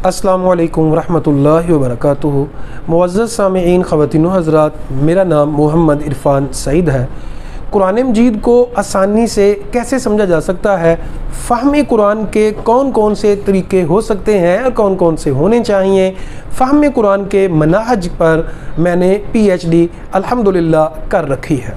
अस्सलामु अलैकुम रहमतुल्लाहि व बरकातुहू। मुअज़्ज़ज़ सामिईन, ख़वातीन व हज़रात, मेरा नाम मोहम्मद इरफ़ान सईद है। कुरान मजीद को आसानी से कैसे समझा जा सकता है, फ़हम कुरान के कौन कौन से तरीके हो सकते हैं और कौन कौन से होने चाहिए, फ़हम कुरान के मनाहज पर मैंने PhD अल्हम्दुलिल्लाह कर रखी है।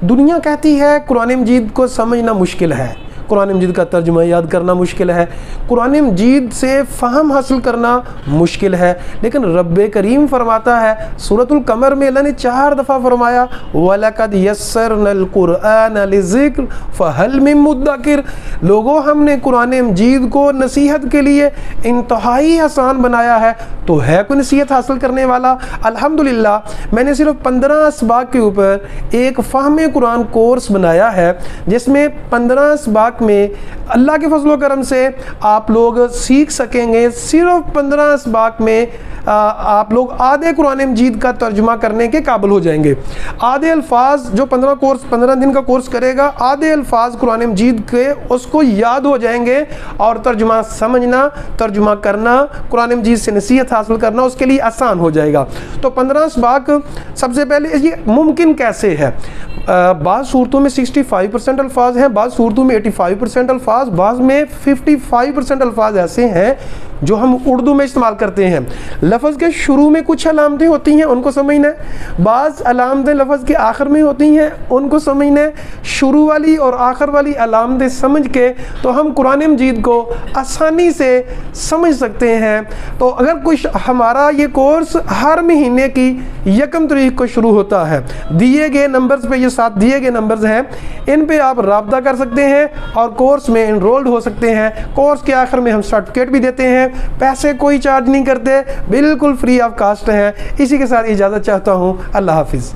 दुनिया कहती है कुरान मजीद को समझना मुश्किल है, कुरान मजीद का तर्जमा याद करना मुश्किल है, कुरान मजीद से फ़हम हासिल करना मुश्किल है, लेकिन रब्बे करीम फरमाता है सूरतुल कमर में, अल्लाह ने 4 दफ़ा फरमाया वलक़द यस्सरनल कुरआन लिज़िक्र फ़हल मिन मुद्दकिर। लोगों, हमने कुरान मजीद को नसीहत के लिए इंतहाई आसान बनाया है, तो है कोई नसीहत हासिल करने वाला? अल्हम्दुलिल्लाह मैंने सिर्फ 15 असबाक के ऊपर एक फ़हम कुरान कोर्स बनाया है, जिसमें 15 असबाक में अल्लाह के फजल करम से आप लोग सीख सकेंगे। सिर्फ 15 असबाक में आप लोग आधे कुरान मजीद का तर्जुमा करने के काबिल हो जाएंगे। आधे अल्फाज जो 15 दिन का कोर्स करेगा, आधे अल्फाज कुरान मजीद के उसको याद हो जाएंगे और तर्जुमा समझना, तर्जुमा करना, कुरान मजीद से नसीहत हासिल करना उसके लिए आसान हो जाएगा। तो 15 असबाक, सबसे पहले ये मुमकिन कैसे है? बाज़ सूरतों में 65% अल्फाज हैं, बाज़ सूरतों में 85% अल्फाज, बाज़ में 55% अल्फाज ऐसे हैं जो हम उर्दू में इस्तेमाल करते हैं। लफ्ज़ के शुरू में कुछ अलामतें होती हैं, उनको समझना है। बाज़ अलामतें लफ्ज़ के आखिर में होती हैं, उनको समझना है। शुरू वाली और आखिर वाली अलामतें समझ के तो हम कुरान मजीद को आसानी से समझ सकते हैं। तो अगर कुछ हमारा ये कोर्स हर महीने की 1 तारीख को शुरू होता है, दिए गए नंबर्स पे, ये 7 दिए गए नंबर्स हैं, इन पे आप राब्ता कर सकते हैं और कोर्स में इनरोल्ड हो सकते हैं। कोर्स के आखिर में हम सर्टिफिकेट भी देते हैं, पैसे कोई चार्ज नहीं करते, बिल्कुल फ्री ऑफ कास्ट हैं। इसी के साथ इजाज़त चाहता हूँ। अल्लाह हाफिज़।